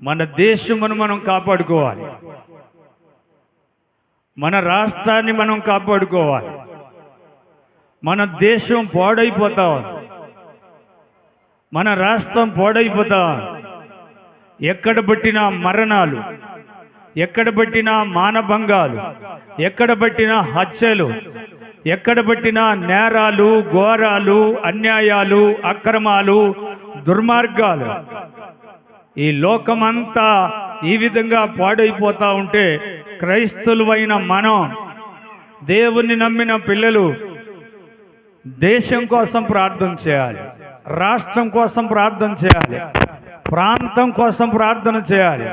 మన దేశమును మనం కాపాడుకోవాలి, మన రాష్ట్రాన్ని మనం కాపాడుకోవాలి. మన దేశం పాడైపోతా ఉంది, మన రాష్ట్రం పాడైపోతా ఉంది. ఎక్కడ పట్టినా మరణాలు, ఎక్కడ పట్టినా మానభంగాలు, ఎక్కడ పట్టినా హత్యలు, ఎక్కడ పట్టినా నేరాలు, ఘోరాలు, అన్యాయాలు, అక్రమాలు, దుర్మార్గాలు. ఈ లోకమంతా ఈ విధంగా పాడైపోతూ ఉంటే క్రైస్తవులైన మనం, దేవుణ్ణి నమ్మిన పిల్లలు దేశం కోసం ప్రార్థన చేయాలి, రాష్ట్రం కోసం ప్రార్థన చేయాలి, ప్రాంతం కోసం ప్రార్థన చేయాలి.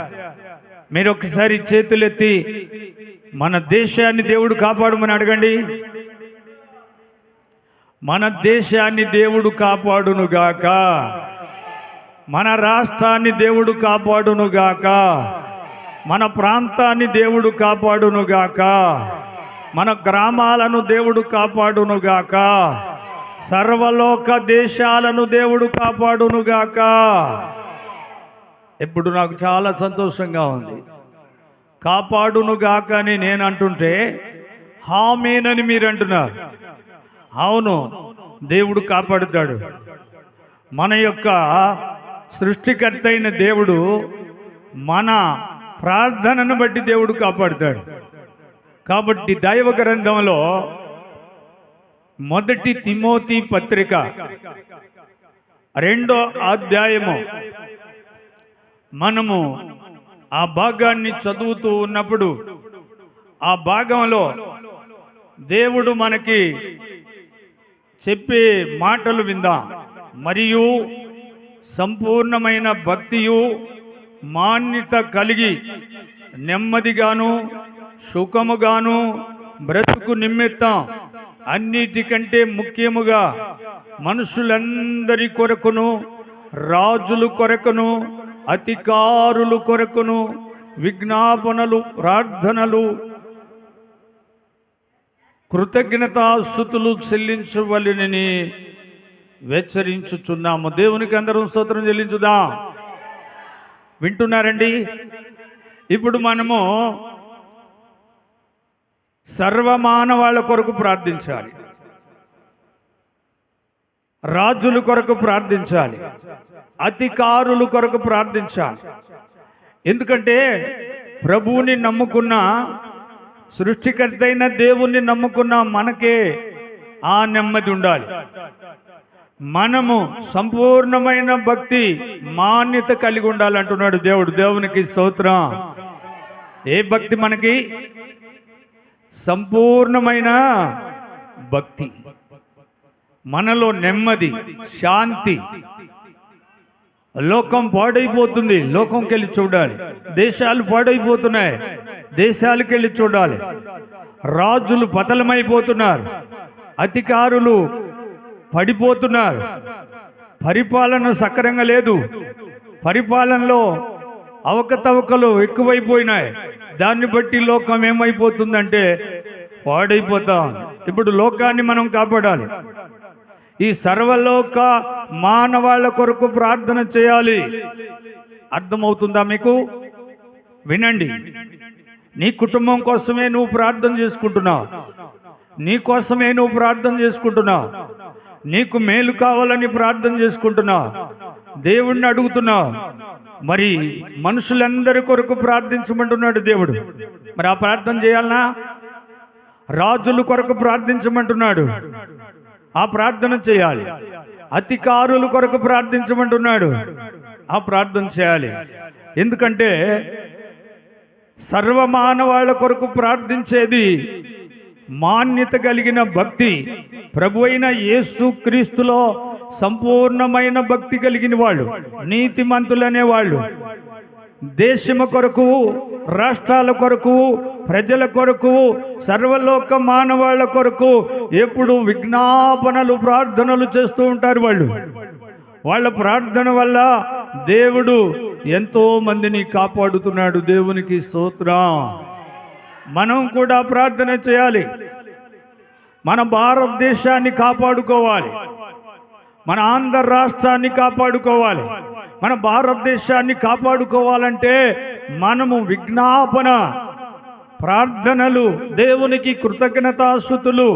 మీరు ఒకసారి చేతులెత్తి మన దేశాన్ని దేవుడు కాపాడమని అడగండి. మన దేశాన్ని దేవుడు కాపాడునుగాక, మన రాష్ట్రాన్ని దేవుడు కాపాడునుగాక, మన ప్రాంతాన్ని దేవుడు కాపాడునుగాక, మన గ్రామాలను దేవుడు కాపాడునుగాక, సర్వలోక దేశాలను దేవుడు కాపాడునుగాక. ఇప్పుడు నాకు చాలా సంతోషంగా ఉంది. కాపాడునుగాక అని నేను అంటుంటే హామీనని మీరు అంటున్నారు. అవును, దేవుడు కాపాడుతాడు. మన యొక్క సృష్టికర్త అయిన దేవుడు మన ప్రార్థనను బట్టి దేవుడు కాపాడుతాడు. కాబట్టి దైవ గ్రంథంలో మొదటి తిమోతి పత్రిక 2వ అధ్యాయము మనము ఆ భాగాన్ని చదువుతూ ఉన్నప్పుడు ఆ భాగంలో దేవుడు మనకి చెప్పే మాటలు విందాం. మరియు సంపూర్ణమైన భక్తియు మాన్యత కలిగి నెమ్మదిగాను సుఖముగాను బ్రతుకు నిమిత్తం అన్నిటికంటే ముఖ్యముగా మనుషులందరి కొరకును, రాజుల కొరకును, అధికారుల కొరకును విజ్ఞాపనలు, ప్రార్థనలు, కృతజ్ఞతాస్తుతులు చెల్లించవలెనని హెచ్చరించుచున్నాము. దేవునికి అందరం స్తోత్రం చెల్లించుదాం. వింటున్నారండి? ఇప్పుడు మనము సర్వమానవాళ్ళ కొరకు ప్రార్థించాలి, రాజుల కొరకు ప్రార్థించాలి, అధికారుల కొరకు ప్రార్థించాలి. ఎందుకంటే ప్రభువుని నమ్ముకున్న, సృష్టికర్త అయిన దేవుణ్ణి నమ్ముకున్న మనకే ఆ నెమ్మది ఉండాలి. మనము సంపూర్ణమైన భక్తి మాన్యత కలిగి ఉండాలంటున్నాడు దేవుడు. దేవునికి స్తోత్రం. ఏ భక్తి? మనకి సంపూర్ణమైన భక్తి. మనలో నెమ్మది, శాంతి. లోకం పాడైపోతుంది, లోకంకి వెళ్ళి చూడాలి. దేశాలు పాడైపోతున్నాయి, దేశాలకు వెళ్ళి చూడాలి. రాజులు పతనమైపోతున్నారు, అధికారులు పడిపోతున్నారు, పరిపాలన సక్రంగా లేదు, పరిపాలనలో అవకతవకలు ఎక్కువైపోయినాయి. దాన్ని బట్టి లోకం ఏమైపోతుందంటే పాడైపోతాం. ఇప్పుడు లోకాన్ని మనం కాపాడాలి. ఈ సర్వలోక మానవాళ్ళ కొరకు ప్రార్థన చేయాలి. అర్థమవుతుందా మీకు? వినండి. నీ కుటుంబం కోసమే నువ్వు ప్రార్థన చేసుకుంటున్నావు, నీ కోసమే నువ్వు ప్రార్థన చేసుకుంటున్నావు, నీకు మేలు కావాలని ప్రార్థన చేసుకుంటున్నావు, దేవుణ్ణి అడుగుతున్నావు. మరి మనుషులందరి కొరకు ప్రార్థించమంటున్నాడు దేవుడు. మరి ఆ ప్రార్థన చేయాలనా? రాజుల కొరకు ప్రార్థించమంటున్నాడు, ఆ ప్రార్థన చేయాలి. అధికారుల కొరకు ప్రార్థించమంటున్నాడు, ఆ ప్రార్థన చేయాలి. ఎందుకంటే సర్వమానవాళ్ళ కొరకు ప్రార్థించేది మాన్యత కలిగిన భక్తి. ప్రభు అయిన యేసు క్రీస్తులో సంపూర్ణమైన భక్తి కలిగిన వాళ్ళు, నీతిమంతులనే వాళ్ళు దేశము కొరకు, రాష్ట్రాల కొరకు, ప్రజల కొరకు, సర్వలోక మానవాళ్ళ కొరకు ఎప్పుడు విజ్ఞాపనలు, ప్రార్థనలు చేస్తూ ఉంటారు. వాళ్ళ ప్రార్థన వల్ల దేవుడు ఎంతో మందిని కాపాడుతున్నాడు. దేవునికి స్తోత్రం. మనం కూడా ప్రార్థన చేయాలి. మన భారతదేశాన్ని కాపాడుకోవాలి, మన ఆంధ్ర రాష్ట్రాన్ని కాపాడుకోవాలి, మన భారతదేశాన్ని కాపాడుకోవాలంటే మనము విజ్ఞాపన ప్రార్థనలు, దేవునికి కృతజ్ఞతాస్తుతులు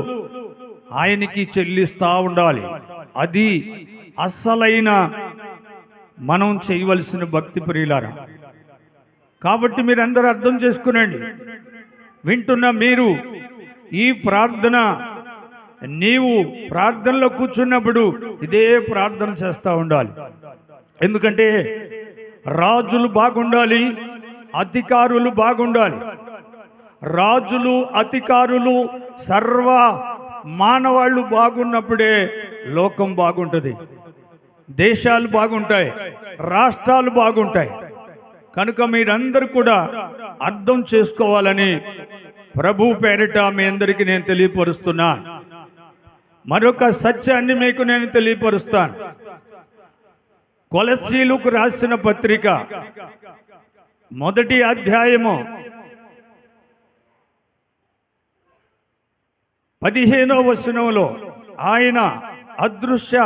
ఆయనకి చెల్లిస్తూ ఉండాలి. అది అసలైన మనం చేయవలసిన భక్తి ప్రియులారా. కాబట్టి మీరందరూ అర్థం చేసుకునండి. వింటున్న మీరు ఈ ప్రార్థన, నీవు ప్రార్థనలో కూర్చున్నప్పుడు ఇదే ప్రార్థన చేస్తూ ఉండాలి. ఎందుకంటే రాజులు బాగుండాలి, అధికారులు బాగుండాలి. రాజులు, అధికారులు, సర్వ మానవాళ్ళు బాగున్నప్పుడే లోకం బాగుంటుంది, దేశాలు బాగుంటాయి, రాష్ట్రాలు బాగుంటాయి. కనుక మీరందరూ కూడా అర్థం చేసుకోవాలని ప్రభు పేరిట మీ అందరికీ నేను తెలియపరుస్తున్నాను. మరొక సత్యాన్ని మీకు నేను తెలియపరుస్తాను. కొలస్సీలకు రాసిన పత్రిక 1వ అధ్యాయము 15వ వచనంలో ఆయన అదృశ్య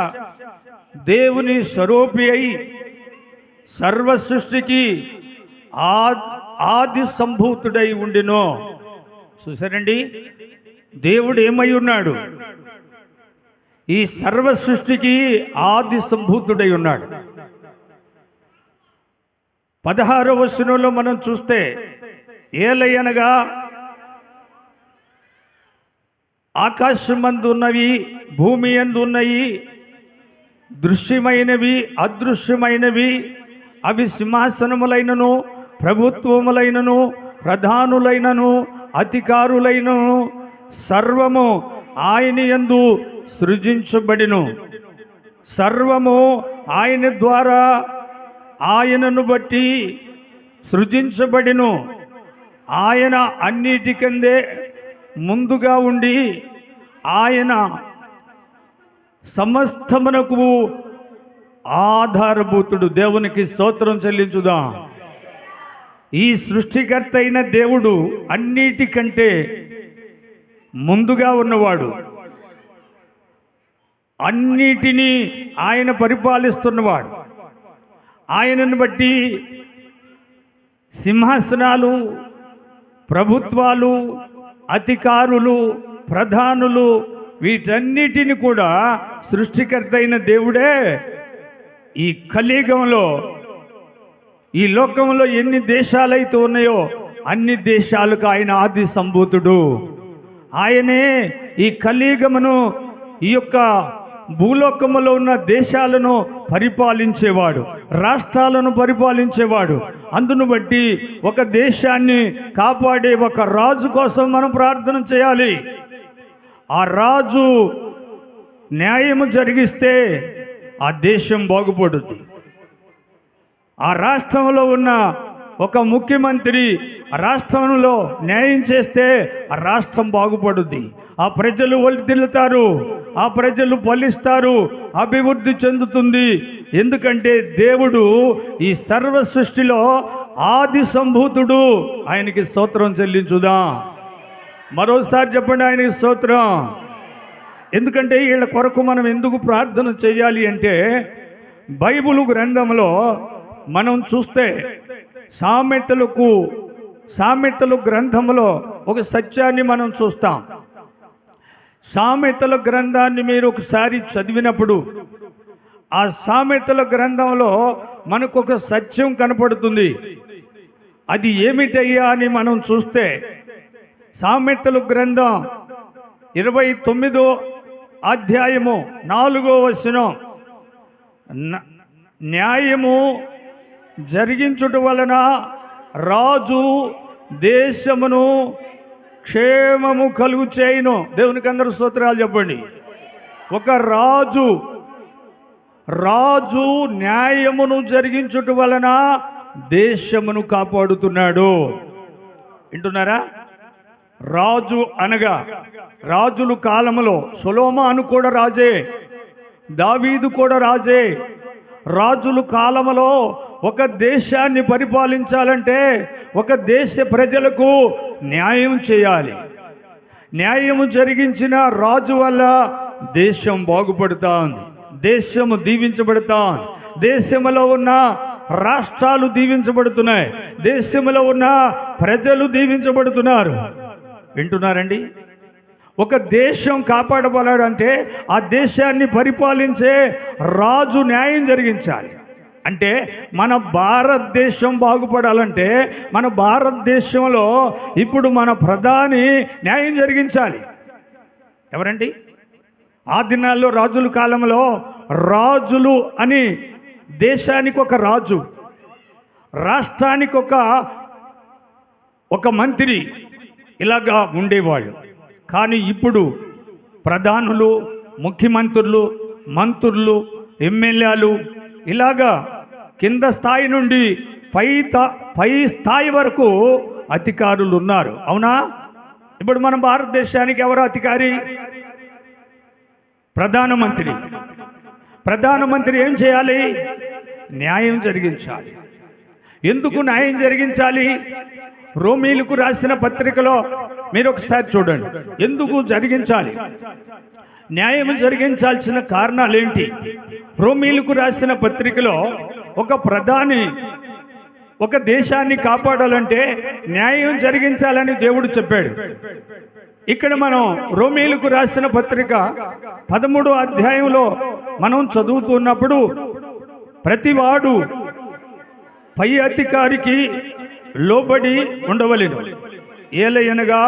దేవుని స్వరూపి అయి సర్వ సృష్టికి ఆది సంభూతుడై ఉండినో. చూసారండి, దేవుడు ఏమై ఉన్నాడు? ఈ సర్వ సృష్టికి ఆది సంభూతుడై ఉన్నాడు. 16వ వచనంలో మనం చూస్తే, ఏలయనగా ఆకాశమందు ఉన్నవి, భూమి యందు ఉన్నవి, దృశ్యమైనవి అదృశ్యమైనవి, అవి సింహాసనములైనను, ప్రభుత్వములైనను, ప్రధానులైనను, అధికారులైనను సర్వము ఆయన యందు సృజించబడిను. సర్వము ఆయన ద్వారా, ఆయనను బట్టి సృజించబడిను. ఆయన అన్నిటికందే ముందుగా ఉండి ఆయన సమస్తమునకు ఆధారభూతుడు. దేవునికి స్తోత్రం చెల్లించుదాం. ఈ సృష్టికర్త అయిన దేవుడు అన్నిటికంటే ముందుగా ఉన్నవాడు, అన్నిటినీ ఆయన పరిపాలిస్తున్నవాడు. ఆయనను బట్టి సింహాసనాలు, ప్రభుత్వాలు, అధికారులు, ప్రధానులు, వీటన్నిటిని కూడా సృష్టికర్త అయిన దేవుడే ఈ కలియుగంలో, ఈ లోకంలో ఎన్ని దేశాలైతే ఉన్నాయో అన్ని దేశాలకు ఆయన ఆది సంభూతుడు. ఆయనే ఈ కలియుగమును, ఈ యొక్క భూలోకములో ఉన్న దేశాలను పరిపాలించేవాడు, రాష్ట్రాలను పరిపాలించేవాడు. అందును బట్టి ఒక దేశాన్ని కాపాడే ఒక రాజు కోసం మనం ప్రార్థన చేయాలి. ఆ రాజు న్యాయము జరిగిస్తే ఆ దేశం బాగుపడుతుంది. ఆ రాష్ట్రంలో ఉన్న ఒక ముఖ్యమంత్రి రాష్ట్రంలో న్యాయం చేస్తే ఆ రాష్ట్రం బాగుపడుద్ది. ఆ ప్రజలు వర్ధిల్లుతారు, ఆ ప్రజలు ఫలిస్తారు, అభివృద్ధి చెందుతుంది. ఎందుకంటే దేవుడు ఈ సర్వ సృష్టిలో ఆది సంభూతుడు. ఆయనకి స్తోత్రం చెల్లించుదాం. మరోసారి చెప్పండి, ఆయనకి స్తోత్రం. ఎందుకంటే వీళ్ళ కొరకు మనం ఎందుకు ప్రార్థన చేయాలి అంటే, బైబిలు గ్రంథంలో మనం చూస్తే సామెతలు గ్రంథంలో ఒక సత్యాన్ని మనం చూస్తాం. సామెతల గ్రంథాన్ని మీరు ఒకసారి చదివినప్పుడు ఆ సామెతల గ్రంథంలో మనకు ఒక సత్యం కనపడుతుంది. అది ఏమిటయ్యా అని మనం చూస్తే, సామెతల గ్రంథం 29వ అధ్యాయము 4వ వచనం, న్యాయము జరిగించుట వలన రాజు దేశమును క్షేమము కలుగు చేయును. దేవునికి అందరూ స్తోత్రాలు చెప్పండి. ఒక రాజు న్యాయమును జరిగించుట వలన దేశమును కాపాడుతున్నాడు. వింటున్నారా? రాజు అనగా రాజుల కాలములో సొలొమోను కూడా రాజే, దావీదు కూడా రాజే. రాజుల కాలములో ఒక దేశాన్ని పరిపాలించాలంటే ఒక దేశ ప్రజలకు న్యాయం చేయాలి. న్యాయము జరిగించిన రాజు వల్ల దేశం బాగుపడుతా ఉంది, దేశము దీవించబడతా ఉంది. దేశంలో ఉన్న రాష్ట్రాలు దీవించబడుతున్నాయి, దేశంలో ఉన్న ప్రజలు దీవించబడుతున్నారు. వింటున్నారండి? ఒక దేశం కాపాడబడాలంటే ఆ దేశాన్ని పరిపాలించే రాజు న్యాయం జరిగించాలి. అంటే మన భారతదేశం బాగుపడాలంటే మన భారతదేశంలో ఇప్పుడు మన ప్రధాని న్యాయం జరిగించాలి. ఎవరండి? ఆ దినాల్లో రాజుల కాలంలో రాజులు అని దేశానికి ఒక రాజు, రాష్ట్రానికి ఒక మంత్రి ఇలాగా ఉండేవాళ్ళు. కానీ ఇప్పుడు ప్రధానులు, ముఖ్యమంత్రులు, మంత్రులు, ఎమ్మెల్యేలు ఇలాగా కింద స్థాయి నుండి పై స్థాయి వరకు అధికారులు ఉన్నారు. అవునా? ఇప్పుడు మన భారతదేశానికి ఎవరు అధికారి? ప్రధానమంత్రి. ప్రధానమంత్రి ఏం చేయాలి? న్యాయం జరిగించాలి. ఎందుకు న్యాయం జరిగించాలి? రోమీలకు రాసిన పత్రికలో మీరు ఒకసారి చూడండి. ఎందుకు జరిగించాలి? న్యాయం జరిగించాల్సిన కారణాలు ఏంటి? రోమీలకు రాసిన పత్రికలో ఒక ప్రధాని ఒక దేశాన్ని కాపాడాలంటే న్యాయం జరిగించాలని దేవుడు చెప్పాడు. ఇక్కడ మనం రోమీలకు రాసిన పత్రిక 13వ అధ్యాయంలో మనం చదువుతున్నప్పుడు ప్రతివాడు పై అధికారికి లోబడి ఉండవలెను, ఏలయనగా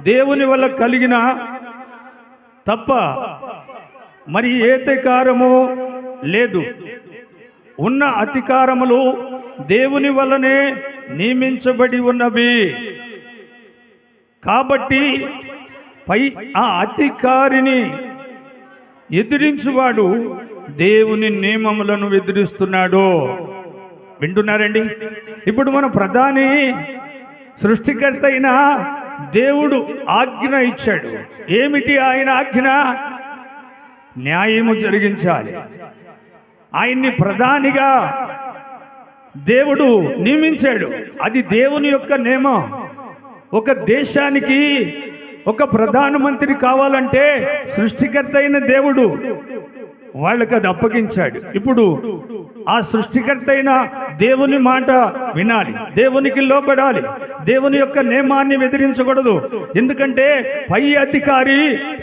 దేవుని వల్ల కలిగిన తప్ప మరి ఏ అధికారము లేదు. ఉన్న అధికారములు దేవుని వల్లనే నియమించబడి ఉన్నవి. కాబట్టి ఆ అధికారిని ఎదిరించువాడు దేవుని నియమములను ఎదిరిస్తున్నాడు. వింటున్నారండి? ఇప్పుడు మన ప్రధాని సృష్టికర్త అయిన దేవుడు ఆజ్ఞ ఇచ్చాడు. ఏమిటి ఆయన ఆజ్ఞ? న్యాయము జరిగించాలి. ఆయన్ని ప్రధానిగా దేవుడు నియమించాడు. అది దేవుని యొక్క నియమం. ఒక దేశానికి ఒక ప్రధానమంత్రి కావాలంటే సృష్టికర్త అయిన దేవుడు వాళ్ళకి అది అప్పగించాడు. ఇప్పుడు ఆ సృష్టికర్త అయిన దేవుని మాట వినాలి, దేవునికి లోబడాలి, దేవుని యొక్క నియమాన్ని ఎదిరించకూడదు. ఎందుకంటే పై అధికారి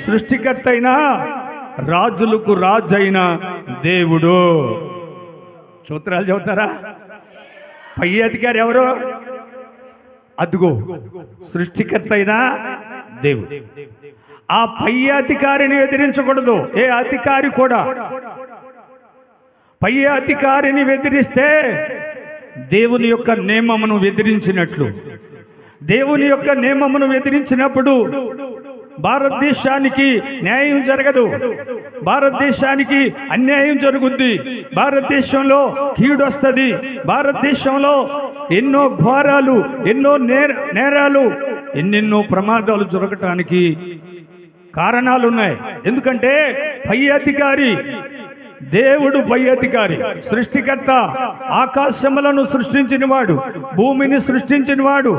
సృష్టికర్త అయిన రాజులకు రాజు అయిన దేవుడు. సూత్రాలు చదువుతారా? పై అధికారి ఎవరు? అదుగో సృష్టికర్త అయిన దేవుడు. ఆ పై అధికారిని ఎదిరించకూడదు. ఏ అధికారి కూడా పై అధికారిని ఎదిరిస్తే దేవుని యొక్క నియమమును ఎదిరించినట్లు. దేవుని యొక్క నియమమును ఎదిరించినప్పుడు భారతదేశానికి న్యాయం జరగదు, భారతదేశానికి అన్యాయం జరుగుద్ది, భారతదేశంలో కీడు వస్తుంది, భారతదేశంలో ఎన్నో ఘోరాలు, ఎన్నో నేరాలు, ఎన్నెన్నో ప్రమాదాలు జరగటానికి కారణాలు ఉన్నాయి. ఎందుకంటే పై అధికారి దేవుడు, పై అధికారి సృష్టికర్త. ఆకాశములను సృష్టించినవాడు, భూమిని సృష్టించినవాడు,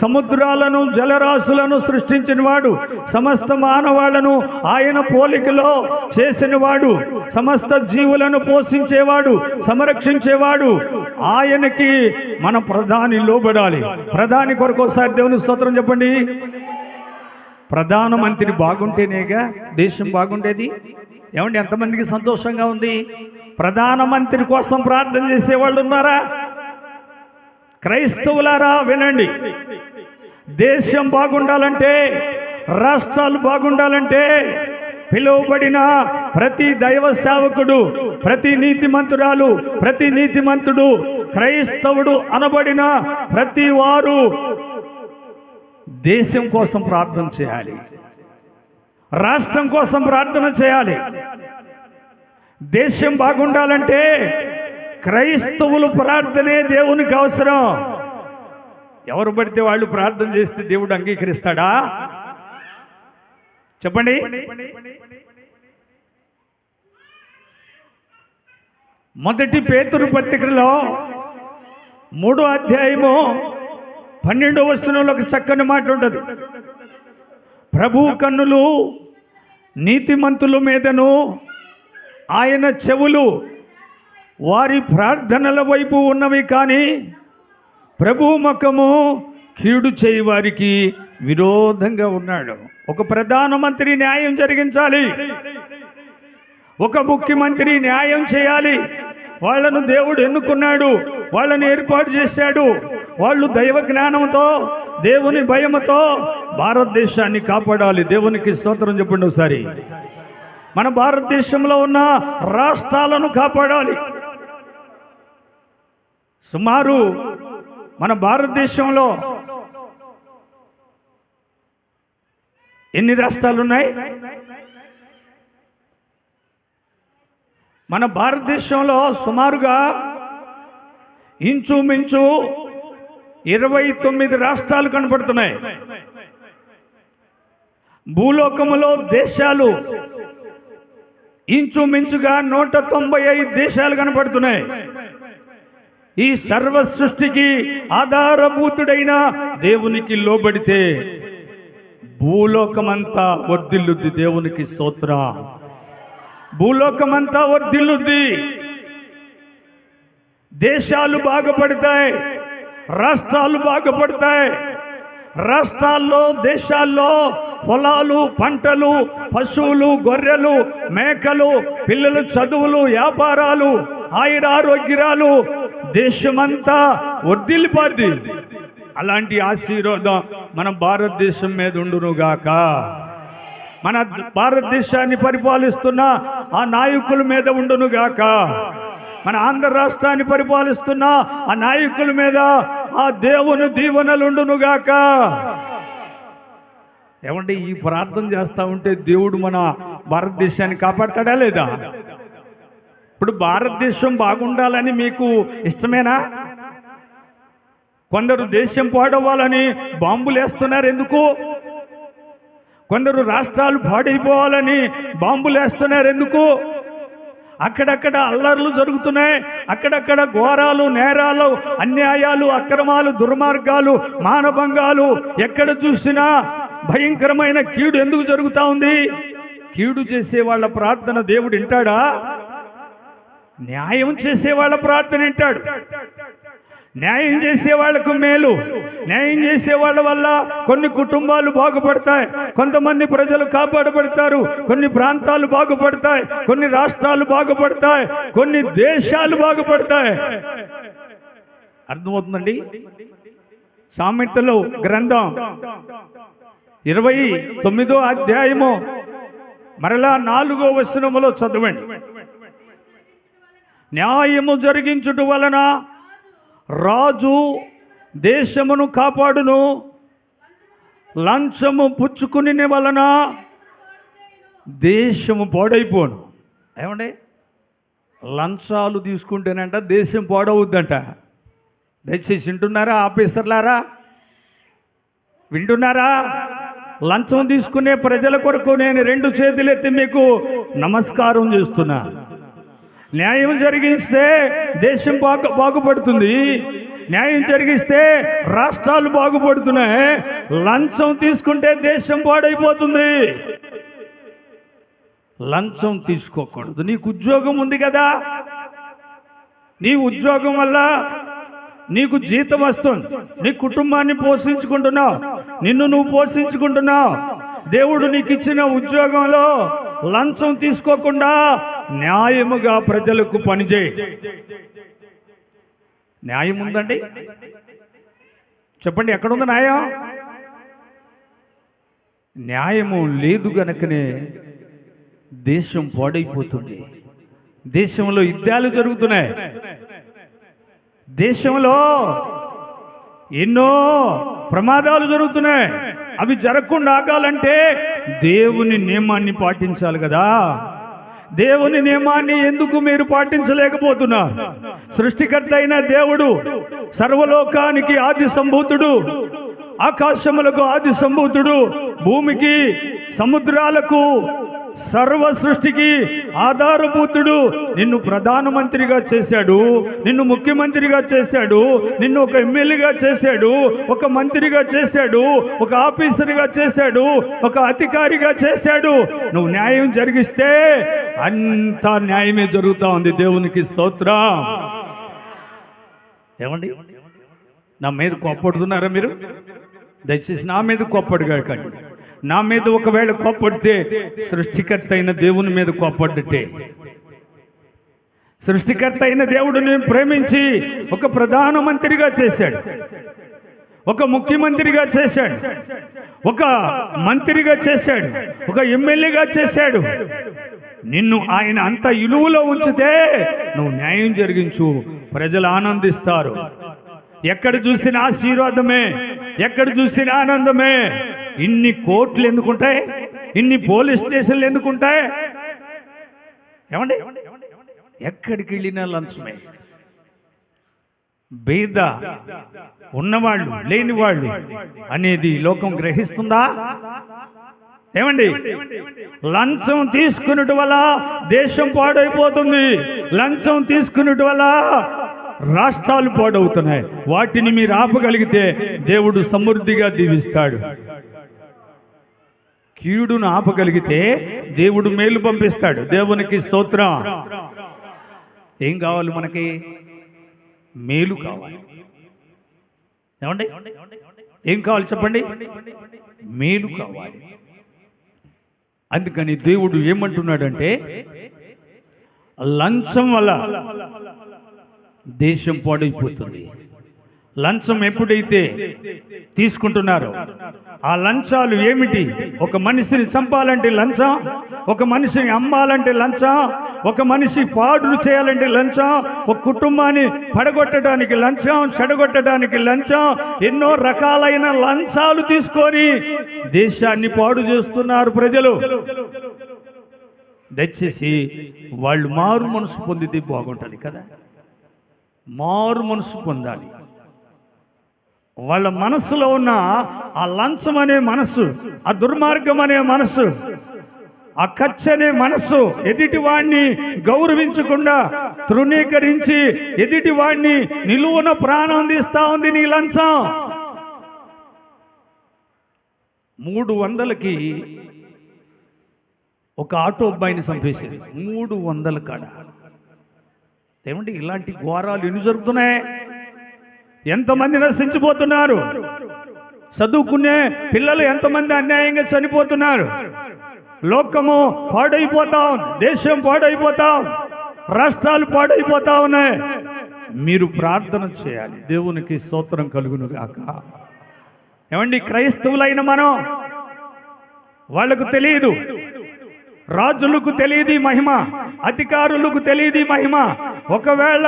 సముద్రాలను జలరాశులను సృష్టించినవాడు, సమస్త మానవాళ్లను ఆయన పోలికలో చేసినవాడు, సమస్త జీవులను పోషించేవాడు, సంరక్షించేవాడు. ఆయనకి మన ప్రధాని లోబడాలి. ప్రధాని కొరకు ఒకసారి దేవుని స్తోత్రం చెప్పండి. ప్రధానమంత్రి బాగుంటేనేగా దేశం బాగుండేది. ఏమండి? ఎంతమందికి సంతోషంగా ఉంది? ప్రధానమంత్రి కోసం ప్రార్థన చేసేవాళ్ళు ఉన్నారా? క్రైస్తవులారా వినండి. దేశం బాగుండాలంటే, రాష్ట్రాలు బాగుండాలంటే పిలువబడిన ప్రతి దైవ సేవకుడు, ప్రతి నీతిమంతురాలు, ప్రతి నీతిమంతుడు, క్రైస్తవుడు అనబడిన ప్రతి వారు దేశం కోసం ప్రార్థన చేయాలి, రాష్ట్రం కోసం ప్రార్థన చేయాలి. దేశం బాగుండాలంటే క్రైస్తవులు ప్రార్థనే దేవునికి అవసరం. ఎవరు పడితే వాళ్ళు ప్రార్థన చేస్తే దేవుడు అంగీకరిస్తాడా? చెప్పండి. మొదటి పేతురు పత్రికలో 3వ అధ్యాయము 12వ వచనంలో ఒక చక్కని మాట ఉంటుంది. ప్రభు కన్నులు నీతిమంతుల మీదను ఆయన చెవులు వారి ప్రార్థనల వైపు ఉన్నవి, కానీ ప్రభు ముఖము కీడు చేయి వారికి విరోధంగా ఉన్నాడు. ఒక ప్రధానమంత్రి న్యాయం జరిగించాలి, ఒక ముఖ్యమంత్రి న్యాయం చేయాలి. వాళ్ళను దేవుడు ఎన్నుకున్నాడు, వాళ్ళని ఏర్పాటు చేశాడు. వాళ్ళు దైవ జ్ఞానంతో, దేవుని భయముతో భారతదేశాన్ని కాపాడాలి. దేవునికి స్తోత్రం చెప్పండి ఒకసారి. మన భారతదేశంలో ఉన్న రాష్ట్రాలను కాపాడాలి. సుమారు మన భారతదేశంలో ఎన్ని రాష్ట్రాలు ఉన్నాయి? మన భారతదేశంలో సుమారుగా ఇంచుమించు 29 రాష్ట్రాలు కనపడుతున్నాయి. భూలోకములో దేశాలు ఇంచుమించుగా 195 దేశాలు కనపడుతున్నాయి. ఈ సర్వ సృష్టికి ఆధారభూతుడైన దేవునికి లోబడితే భూలోకమంతా వర్ధిల్లుద్ది. దేవునికి స్తోత్రం. భూలోకమంతా వర్ధిల్లుద్ది. దేశాలు బాగుపడతాయి, రాష్ట్రాలు బాగుపడతాయి. రాష్ట్రాల్లో, దేశాల్లో పొలాలు, పంటలు, పశువులు, గొర్రెలు, మేకలు, పిల్లల చదువులు, వ్యాపారాలు, ఆయురారోగ్యాలు, దేశమంతా వర్ధిల్లిపోద్ది. అలాంటి ఆశీర్వాదం మన భారతదేశం మీద ఉండునుగాక. మన భారతదేశాన్ని పరిపాలిస్తున్న ఆ నాయకుల మీద ఉండునుగాక. మన ఆంధ్ర రాష్ట్రాన్ని పరిపాలిస్తున్న ఆ నాయకుల మీద ఆ దేవుని దీవెనలు ఉండునుగాక. ఏమంటే ఈ ప్రార్థన చేస్తూ ఉంటే దేవుడు మన భారతదేశాన్ని కాపాడతాడా లేదా? ఇప్పుడు భారతదేశం బాగుండాలని మీకు ఇష్టమేనా? కొందరు దేశం పాడవ్వాలని బాంబులు వేస్తున్నారు. ఎందుకు? కొందరు రాష్ట్రాలు పాడైపోవాలని బాంబులు వేస్తున్నారు. ఎందుకు? అక్కడక్కడ అల్లర్లు జరుగుతున్నాయి, అక్కడక్కడ ఘోరాలు, నేరాలు, అన్యాయాలు, అక్రమాలు, దుర్మార్గాలు, మానభంగాలు ఎక్కడ చూసినా భయంకరమైన కీడు ఎందుకు జరుగుతూ ఉంది? కీడు చేసే వాళ్ళ ప్రార్థన దేవుడు వింటాడా? న్యాయం చేసే వాళ్ళ ప్రార్థన వింటాడు. న్యాయం చేసే వాళ్లకు మేలు. న్యాయం చేసే వాళ్ళ వల్ల కొన్ని కుటుంబాలు బాగుపడతాయి, కొంతమంది ప్రజలు కాపాడబడతారు, కొన్ని ప్రాంతాలు బాగుపడతాయి, కొన్ని రాష్ట్రాలు బాగుపడతాయి, కొన్ని దేశాలు బాగుపడతాయి. అర్థమవుతుందండి? సామెతలు గ్రంథం 29వ అధ్యాయము మరలా 4వ వచనములో చదవండి. న్యాయము జరిగించుట వలన రాజు దేశమును కాపాడును, లంచము పుచ్చుకుని వలన దేశము పాడైపోను. ఏమండి? లంచాలు తీసుకుంటేనంట దేశం పాడవుద్దంట. దయచేసి వింటున్నారా ఆఫీసర్లారా? వింటున్నారా? లంచం తీసుకునే ప్రజల కొరకు నేను 2 చేతులెత్తి మీకు నమస్కారం చేస్తున్నా. న్యాయం జరిగిస్తే దేశం బాగుపడుతుంది, న్యాయం జరిగిస్తే రాష్ట్రాలు బాగుపడుతున్నాయి. లంచం తీసుకుంటే దేశం పాడైపోతుంది. లంచం తీసుకోకూడదు. నీకు ఉద్యోగం ఉంది కదా, నీ ఉద్యోగం వల్ల నీకు జీతం వస్తుంది, నీ కుటుంబాన్ని పోషించుకుంటున్నావు, నిన్ను నువ్వు పోషించుకుంటున్నావు. దేవుడు నీకు ఇచ్చిన ఉద్యోగంలో లంచం తీసుకోకుండా న్యాయముగా ప్రజలకు పనిచేయి. న్యాయం ఉందండి? చెప్పండి, ఎక్కడుంది న్యాయం? న్యాయము లేదు గనుకనే దేశం పాడైపోతుంది. దేశంలో యుద్ధాలు జరుగుతున్నాయి. దేశంలో ఎన్నో ప్రమాదాలు జరుగుతున్నాయి. అవి జరగకుండా ఆగాలంటే దేవుని నియమాన్ని పాటించాలి కదా. దేవుని నియమాన్ని ఎందుకు మీరు పాటించలేకపోతున్నారు? సృష్టికర్త అయిన దేవుడు, సర్వలోకానికి ఆది సంభూతుడు, ఆకాశములకు ఆది సంభూతుడు, భూమికి సముద్రాలకు సర్వ సృష్టికి ఆధారభూతుడు. నిన్ను ప్రధానమంత్రిగా చేశాడు, నిన్ను ముఖ్యమంత్రిగా చేశాడు, నిన్ను ఒక ఎమ్మెల్యేగా చేశాడు, ఒక మంత్రిగా చేశాడు, ఒక ఆఫీసర్గా చేశాడు, ఒక అధికారిగా చేశాడు. నువ్వు న్యాయం జరిగిస్తే అంతా న్యాయమే జరుగుతూ ఉంది. దేవునికి స్తోత్రం. ఏమండి, నా మీద కోప్పడుతున్నారా మీరు? దయచేసి నా మీద కోప్పడుగా కండి. నా మీద ఒకవేళ కోప్పడితే సృష్టికర్త అయిన దేవుని మీద కోప్పడ్డట్టే. సృష్టికర్త అయిన దేవుడిని ప్రేమించి ఒక ప్రధానమంత్రిగా చేశాడు, ఒక ముఖ్యమంత్రిగా చేశాడు, ఒక మంత్రిగా చేశాడు, ఒక ఎమ్మెల్యేగా చేశాడు. నిన్ను ఆయన అంత ఇలువలో ఉంచితే నువ్వు న్యాయం జరిగించు, ప్రజలు ఆనందిస్తారు. ఎక్కడ చూసిన ఆశీర్వాదమే, ఎక్కడ చూసిన ఆనందమే. ఇన్ని కోర్టులు ఎందుకుంటాయి? ఇన్ని పోలీస్ స్టేషన్లు ఎందుకుంటాయి? ఏమండి, ఎక్కడికి వెళ్ళినా లంచమే. బీద ఉన్నవాళ్ళు లేనివాళ్ళు అనేది లోకం గ్రహిస్తుందా? ఏమండి, లంచం తీసుకున్నట్టు వల్ల దేశం పాడైపోతుంది. లంచం తీసుకున్నట్టు వల్ల రాష్ట్రాలు పాడవుతున్నాయి. వాటిని మీరు ఆపగలిగితే దేవుడు సమృద్ధిగా దీవిస్తాడు. కీడును ఆపగలిగితే దేవుడు మేలు పంపిస్తాడు. దేవునికి స్తోత్రం. ఏం కావాలి మనకి? మేలు కావాలి. ఏమండి, ఏం కావాలి చెప్పండి? మేలు కావాలి. అందుకని దేవుడు ఏమంటున్నాడంటే, లంచం వల్ల దేశం పాడైపోతుంది. లంచం ఎప్పుడైతే తీసుకుంటున్నారో ఆ లంచాలు ఏమిటి? ఒక మనిషిని చంపాలంటే లంచం, ఒక మనిషిని అమ్మాలంటే లంచం, ఒక మనిషి పాడులు చేయాలంటే లంచం, ఒక కుటుంబాన్ని పడగొట్టడానికి లంచం, చెడగొట్టడానికి లంచం, ఎన్నో రకాలైన లంచాలు తీసుకొని దేశాన్ని పాడు చేస్తున్నారు ప్రజలు. దయచేసి వాళ్ళు మారు మనసు పొందితే బాగుంటుంది కదా. మారు మనసు పొందాలి. వాళ్ళ మనస్సులో ఉన్న ఆ లంచం అనే మనస్సు, ఆ దుర్మార్గం అనే మనస్సు, ఆ ఖర్చు అనే మనస్సు, ఎదుటి వాడిని గౌరవించకుండా తృణీకరించి ఎదుటి వాడిని నిలువున ప్రాణం తీస్తా ఉంది నీ లంచం. 300కి ఒక ఆటో అబ్బాయిని చంపేసేది. 300 కాడ. ఏమంటే ఇలాంటి ఘోరాలు ఎన్ని జరుగుతున్నాయి? ఎంతమంది నశించిపోతున్నారు? చదువుకునే పిల్లలు ఎంతమంది అన్యాయంగా చనిపోతున్నారు? లోకము పాడైపోతా ఉంది, దేశం పాడైపోతా ఉంది, రాష్ట్రాలు పాడైపోతా ఉన్నాయి. మీరు ప్రార్థన చేయాలి. దేవునికి స్తోత్రం కలుగును గాక. ఏమండి, క్రైస్తవులైన మనం, వాళ్లకు తెలియదు, రాజులకు తెలియదు ఈ మహిమ, అధికారులకు తెలియదు ఈ మహిమ. ఒకవేళ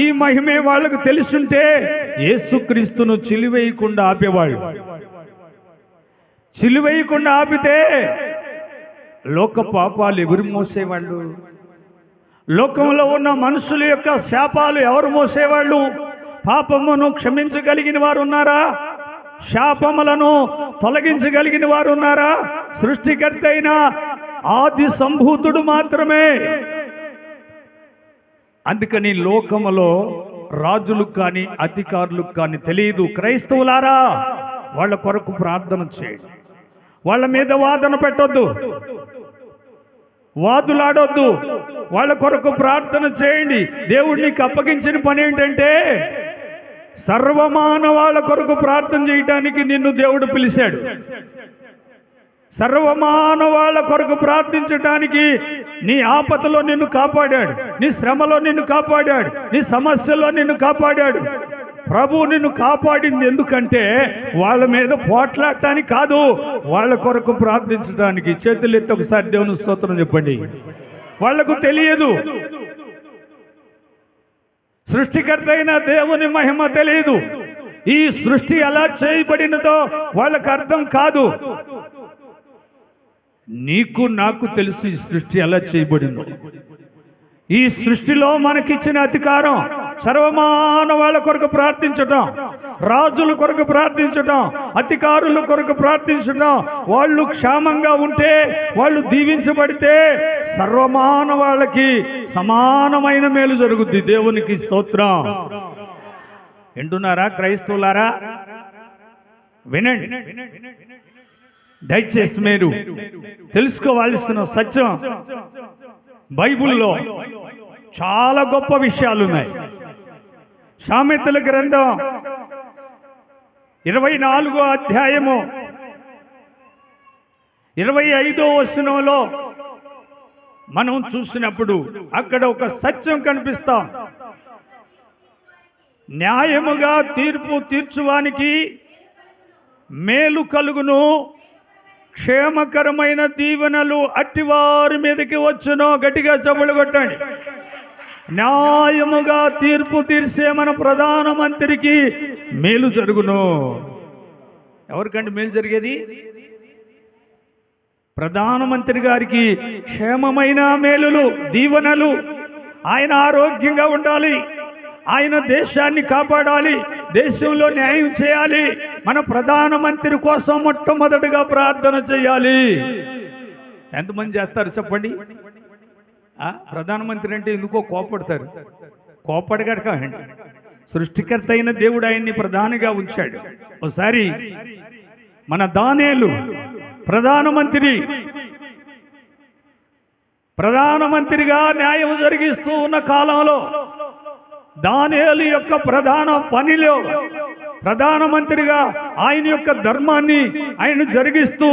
ఈ మహిమే వాళ్ళకు తెలుసుంటే యేసుక్రీస్తును చిలువేయకుండా ఆపేవాళ్ళు. చిలువేయకుండా ఆపితే లోక పాపాలు ఎవరు మోసేవాళ్ళు? లోకంలో ఉన్న మనుషుల యొక్క శాపాలు ఎవరు మోసేవాళ్ళు? పాపమును క్షమించగలిగిన వారు ఉన్నారా? శాపములను తొలగించగలిగిన వారు ఉన్నారా? సృష్టికర్త అయిన ఆది సంభూతుడు మాత్రమే. అందుకని లోకములో రాజులకు కానీ అధికారులకు కానీ తెలియదు. క్రైస్తవులారా, వాళ్ళ కొరకు ప్రార్థన చేయండి. వాళ్ళ మీద వాదన పెట్టొద్దు, వాదులాడొద్దు. వాళ్ళ కొరకు ప్రార్థన చేయండి. దేవుడు నీకు అప్పగించిన పని ఏంటంటే సర్వమానవాళ్ళ కొరకు ప్రార్థన చేయడానికి నిన్ను దేవుడు పిలిచాడు. సర్వమానవాళ్ళ కొరకు ప్రార్థించడానికి నీ ఆపదలో నిన్ను కాపాడాడు, నీ శ్రమలో నిన్ను కాపాడాడు, నీ సమస్యలో నిన్ను కాపాడాడు. ప్రభు నిన్ను కాపాడింది ఎందుకంటే వాళ్ళ మీద పోట్లాడటానికి కాదు, వాళ్ళ కొరకు ప్రార్థించడానికి. చేతులెత్తి ఒకసారి దేవుని స్తోత్రం చెప్పండి. వాళ్లకు తెలియదు, సృష్టికర్త అయిన దేవుని మహిమ తెలియదు. ఈ సృష్టి ఎలా చేయబడినదో వాళ్ళకు అర్థం కాదు. నీకు నాకు తెలుసు ఈ సృష్టి ఎలా చేయబడిందో. ఈ సృష్టిలో మనకిచ్చిన అధికారం సర్వమానవాళ్ళ కొరకు ప్రార్థించటం. రాజుల కొరకు ప్రార్థించడం, అధికారుల కొరకు ప్రార్థించడం, వాళ్ళు క్షేమంగా ఉంటే, వాళ్ళు దీవించబడితే సర్వమానవాళ్ళకి సమానమైన మేలు జరుగుద్ది. దేవునికి స్తోత్రం. వింటున్నారా క్రైస్తవులారా? వినండి, దయచేసి మీరు తెలుసుకోవాల్సిన సత్యం, బైబిల్లో చాలా గొప్ప విషయాలు ఉన్నాయి. సామెతల గ్రంథం 24వ అధ్యాయము 25వ వచనంలో మనం చూసినప్పుడు అక్కడ ఒక సత్యం కనిపిస్తాం. న్యాయముగా తీర్పు తీర్చువానికి మేలు కలుగును, క్షేమకరమైన దీవెనలు అట్టివారి మీదకి వచ్చును. గట్టిగా చప్పట్లు కొట్టండి. న్యాయముగా తీర్పు తీర్చే మన ప్రధానమంత్రికి మేలు జరుగును. ఎవరికంటే మేలు జరిగేది? ప్రధానమంత్రి గారికి క్షేమమైన మేలులు, దీవెనలు. ఆయన ఆరోగ్యంగా ఉండాలి, ఆయన దేశాన్ని కాపాడాలి, దేశంలో న్యాయం చేయాలి. మన ప్రధానమంత్రి కోసం మొట్టమొదటిగా ప్రార్థన చేయాలి. ఎంతమంది చేస్తారు చెప్పండి? ప్రధానమంత్రి అంటే ఎందుకో కోపడతారు. కోపడగడ కాదండి, సృష్టికర్త అయిన దేవుడు ఆయన్ని ప్రధానిగా ఉంచాడు. ఒకసారి మన దానియేలు ప్రధానమంత్రిగా న్యాయం జరిగిస్తూ ఉన్న కాలంలో దానియేలు యొక్క ప్రధాన పనిలో ప్రధానమంత్రిగా ఆయన యొక్క ధర్మాన్ని ఆయన జరిగిస్తూ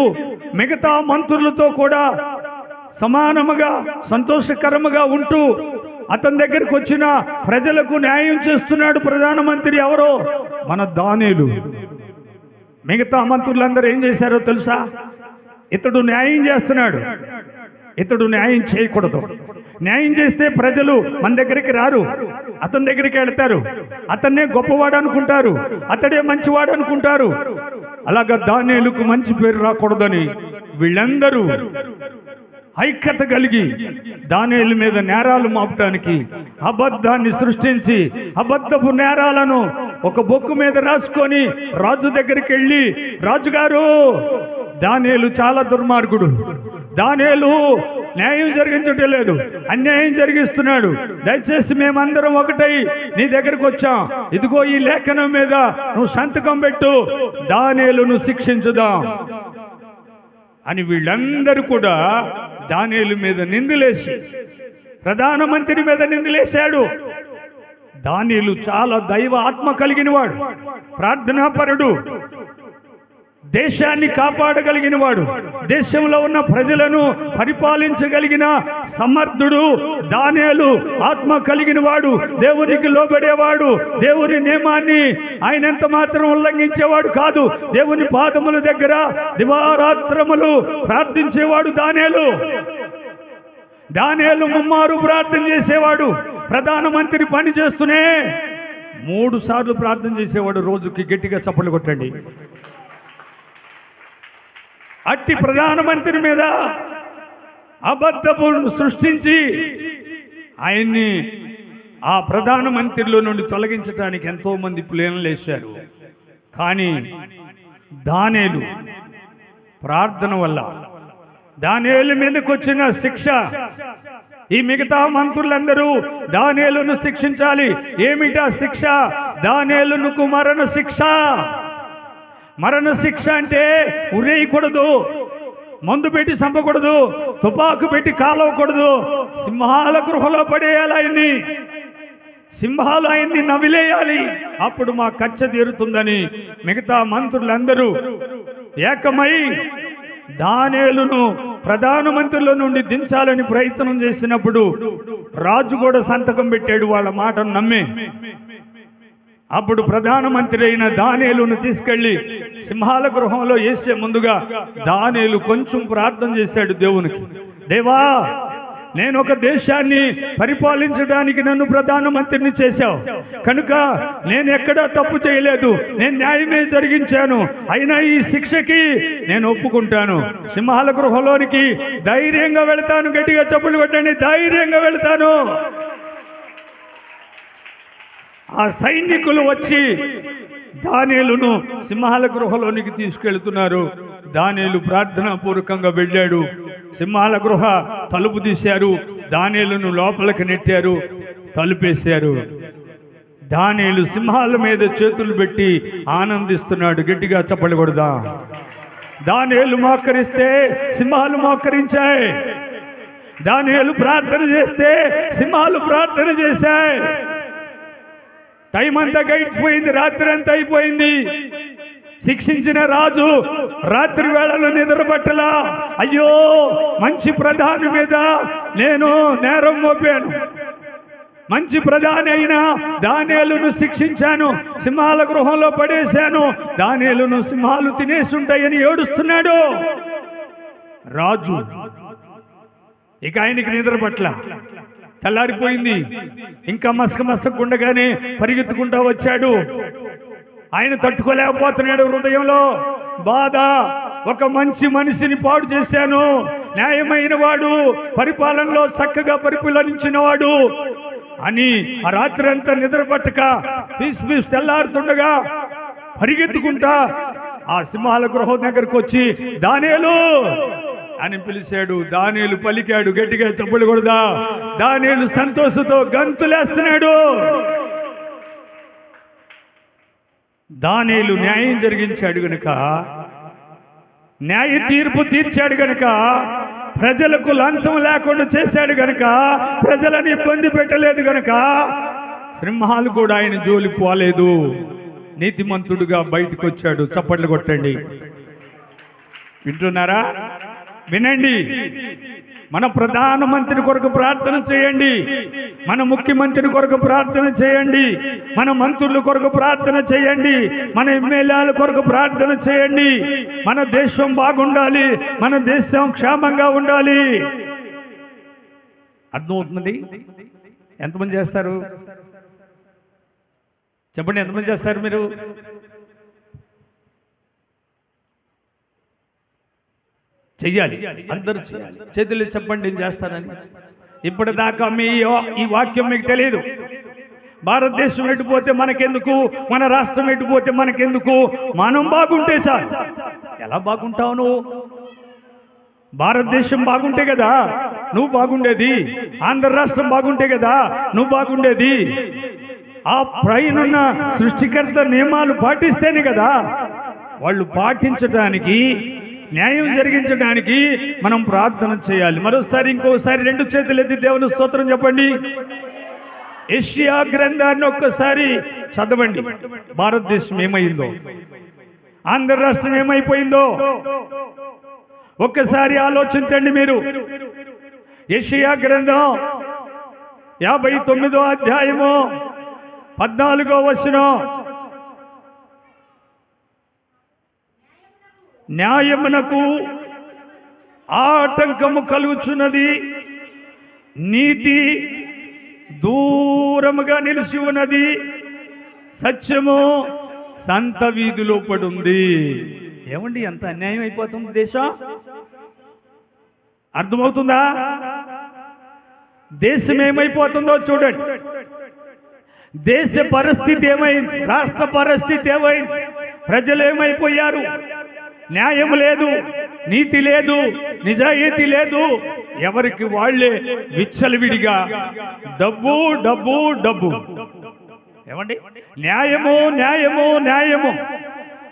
మిగతా మంత్రులతో కూడా సమానముగా సంతోషకరముగా ఉంటూ అతని దగ్గరికి వచ్చిన ప్రజలకు న్యాయం చేస్తున్నాడు ప్రధానమంత్రి. ఎవరో? మన దానియేలు. మిగతా మంత్రులందరూ ఏం చేశారో తెలుసా? ఇతడు న్యాయం చేస్తున్నాడు, ఇతడు న్యాయం చేయకూడదు. న్యాయం చేస్తే ప్రజలు మన దగ్గరికి రారు, అతని దగ్గరికి వెళ్తారు, అతన్నే గొప్పవాడు అనుకుంటారు, అతడే మంచివాడు అనుకుంటారు. అలాగా దానియేలుకు మంచి పేరు రాకూడదని వీళ్ళందరూ ఐక్యత కలిగి దానియేలు మీద నేరాలు మోపడానికి అబద్ధాన్ని సృష్టించి అబద్ధపు నేరాలను ఒక బొక్కు మీద రాసుకొని రాజు దగ్గరికి వెళ్ళి, రాజుగారు దానియేలు చాలా దుర్మార్గుడు, దానియేలు న్యాయం జరిగించటం లేదు, అన్యాయం జరిగిస్తున్నాడు, దయచేసి మేమందరం ఒకటై నీ దగ్గరకు వచ్చాం, ఇదిగో ఈ లేఖనం మీద నువ్వు సంతకం పెట్టు, దానియేలును శిక్షించుదాం అని వీళ్ళందరూ కూడా దానియేలు మీద నిందలేసి ప్రధానమంత్రి మీద నిందలేశాడు. దానియేలు చాలా దైవ ఆత్మ కలిగిన వాడు, ప్రార్థనాపరుడు, దేశాన్ని కాపాడగలిగిన వాడు, దేశంలో ఉన్న ప్రజలను పరిపాలించగలిగిన సమర్థుడు. దానియేలు ఆత్మ కలిగిన వాడు, దేవునికి లోబడేవాడు, దేవుని నియమాన్ని ఆయన ఎంత మాత్రం ఉల్లంఘించేవాడు కాదు. దేవుని పాదముల దగ్గర దివారాత్రములు ప్రార్థించేవాడు దానియేలు ముమ్మారు ప్రార్థన చేసేవాడు. ప్రధానమంత్రి పని చేస్తూనే 3 సార్లు ప్రార్థన చేసేవాడు రోజుకి. గట్టిగా చప్పట్లు కొట్టండి. అట్టి ప్రధానమంత్రి మీద అబద్ధపు సృష్టించి ఆయన్ని ఆ ప్రధానమంత్రిలో నుండి తొలగించడానికి ఎంతో మంది ప్లాన్లు వేశారు. కానీ దానియేలు ప్రార్థన వల్ల దానియేలు మీదకి వచ్చిన శిక్ష, ఈ మిగతా మంత్రులందరూ దానియేలును శిక్షించాలి. ఏమిటా శిక్ష? దానియేలుకు మరణ శిక్ష. మరణ శిక్ష అంటే ఉరేయకూడదు, మందు పెట్టి చంపకూడదు, తుపాకు పెట్టి కాలవకూడదు, సింహాల గృహలో పడేయాలి ఆయన్ని, సింహాలు ఆయన్ని నవిలేయాలి, అప్పుడు మా కచ్చ తీరుతుందని మిగతా మంత్రులందరూ ఏకమై దానియేలును ప్రధానమంత్రుల నుండి దించాలని ప్రయత్నం చేసినప్పుడు రాజు కూడా సంతకం పెట్టాడు వాళ్ళ మాటను నమ్మి. అప్పుడు ప్రధానమంత్రి అయిన దానియేలును తీసుకెళ్లి సింహాల గృహంలో వేసే ముందుగా దానియేలు కొంచెం ప్రార్థన చేశాడు దేవునికి. దేవా, నేను ఒక దేశాన్ని పరిపాలించడానికి నన్ను ప్రధానమంత్రిని చేశావు కనుక నేను ఎక్కడా తప్పు చేయలేదు, నేను న్యాయమే జరిగించాను, అయినా ఈ శిక్షకి నేను ఒప్పుకుంటాను, సింహాల గృహంలోనికి ధైర్యంగా వెళ్తాను. గట్టిగా చప్పులు కొట్టండి. ధైర్యంగా వెళ్తాను. ఆ సైనికులు వచ్చి దానియేలును సింహాల గృహలోనికి తీసుకెళ్తున్నారు. దానియేలు ప్రార్థనాపూర్వకంగా వెళ్ళాడు. సింహాల గృహ తలుపు తీశారు. దానియేలును లోపలికి నెట్టారు, తలుపేశారు. దానియేలు సింహాల మీద చేతులు పెట్టి ఆనందిస్తున్నాడు. గట్టిగా చప్పట్లు కొడదాం. దానియేలు మోకరిస్తే సింహాలు మోకరించాయి. దానియేలు ప్రార్థన చేస్తే సింహాలు ప్రార్థన చేశాయి. టైం అంతా గడిచిపోయింది, రాత్రి అంతా అయిపోయింది. శిక్షించిన రాజు రాత్రి వేళలో నిద్రపట్టలా. అయ్యో, మంచి ప్రధాని మీద నేను నేరం మోపాను, మంచి ప్రధాని అయినా దానియేలును శిక్షించాను, సింహాల గృహంలో పడేశాను, దానియేలును సింహాలు తినేసుంటాయని ఏడుస్తున్నాడు రాజు. ఇక ఆయనకి నిద్ర పట్ల. తెల్లారిపోయింది. ఇంకా మసకగుండగానే పరిగెత్తుకుంటూ వచ్చాడు. ఆయన తట్టుకోలేకపోతున్నాడు. హృదయంలో బాధ. ఒక మంచి మనిషిని పాడు చేశాను, న్యాయమైన వాడు, పరిపాలనలో చక్కగా పరిపాలించిన వాడు అని ఆ రాత్రి అంతా నిద్ర పట్టక పీస్ తెల్లారుతుండగా పరిగెత్తుకుంటా ఆ సింహాల గృహం దగ్గరకు వచ్చి దానియేలు అని పిలిచాడు. దానియేలు పలికాడు. గట్టిగా చప్పట్లు కొడదా. దానియేలు సంతోషంతో గంతులేస్తున్నాడు. దానియేలు న్యాయం జరిగించాడు గనుక, న్యాయ తీర్పు తీర్చాడు గనుక, ప్రజలకు లంచం లేకుండా చేశాడు గనుక, ప్రజలను ఇబ్బంది పెట్టలేదు గనుక సింహాలు కూడా ఆయన జోలి పోలేదు. నీతిమంతుడుగా బయటకు వచ్చాడు. చప్పట్లు కొట్టండి. వింటున్నారా? వినండి. మన ప్రధానమంత్రి కొరకు ప్రార్థన చేయండి, మన ముఖ్యమంత్రి కొరకు ప్రార్థన చేయండి, మన మంత్రుల కొరకు ప్రార్థన చేయండి, మన ఎమ్మెల్యేల కొరకు ప్రార్థన చేయండి. మన దేశం బాగుండాలి, మన దేశం క్షేమంగా ఉండాలి. అర్థమవుతుంది? ఎంతమంది చేస్తారు చెప్పండి? ఎంతమంది చేస్తారు మీరు? చెయ్యాలి, అందరూ చేయాలి. చేతులు చెప్పండి, నేను చేస్తానని. ఇప్పటిదాకా ఈ వాక్యం మీకు తెలియదు. భారతదేశం ఎటుపోతే మనకెందుకు, మన రాష్ట్రం ఎటుపోతే మనకెందుకు, మనం బాగుంటే చాలు. ఎలా బాగుంటావు నువ్వు? భారతదేశం బాగుంటే కదా నువ్వు బాగుండేది. ఆంధ్ర రాష్ట్రం బాగుంటే కదా నువ్వు బాగుండేది. ఆ పైనున్న సృష్టికర్త నియమాలు పాటిస్తేనే కదా. వాళ్ళు పాటించడానికి, న్యాయం జరిగించడానికి మనం ప్రార్థన చేయాలి. మరోసారి, ఇంకోసారి రెండు చేతులు ఎత్తి దేవుని స్తోత్రం చెప్పండి. యెషయా గ్రంథాన్ని ఒక్కసారి చదవండి. భారతదేశం ఏమైందో, ఆంధ్ర రాష్ట్రం ఏమైపోయిందో ఒక్కసారి ఆలోచించండి మీరు. యెషయా గ్రంథం 59వ అధ్యాయము 14వ వచనం. న్యాయమునకు ఆటంకము కలుగుచున్నది, నీతి దూరముగా నిలిచి ఉన్నది, సత్యము సంత వీధిలో పడుంది. ఏమండి, ఎంత అన్యాయం అయిపోతుంది దేశం. అర్థమవుతుందా? దేశం ఏమైపోతుందో చూడండి. దేశ పరిస్థితి ఏమైంది, రాష్ట్ర పరిస్థితి ఏమైంది, ప్రజలు ఏమైపోయారు. న్యాయం లేదు, నీతి లేదు, నిజాయితీ లేదు. ఎవరికి వాళ్ళే విచ్చలవిడిగా డబ్బు డబ్బు డబ్బు. ఏమండి, న్యాయము న్యాయము న్యాయము.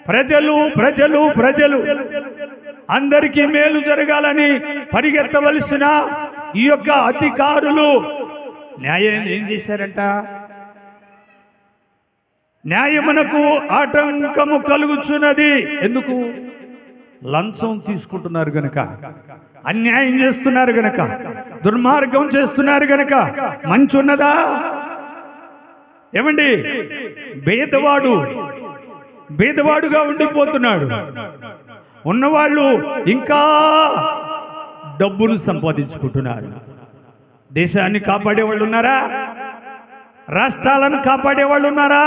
ప్రజలు ప్రజలు ప్రజలు అందరికీ మేలు జరగాలని పరిగెత్తవలసిన ఈ యొక్క అధికారులు న్యాయాన్ని ఏం చేశారంట? న్యాయమునకు ఆటంకము కలుగుచున్నది. ఎందుకు? లంచం తీసుకుంటున్నారు గనక, అన్యాయం చేస్తున్నారు గనక, దుర్మార్గం చేస్తున్నారు గనక. మంచి ఉన్నదా? ఏమండి, బేదవాడుగా ఉండిపోతున్నాడు. ఉన్నవాళ్ళు ఇంకా డబ్బులు సంపాదించుకుంటున్నారు. దేశాన్ని కాపాడేవాళ్ళు ఉన్నారా? రాష్ట్రాలను కాపాడేవాళ్ళు ఉన్నారా?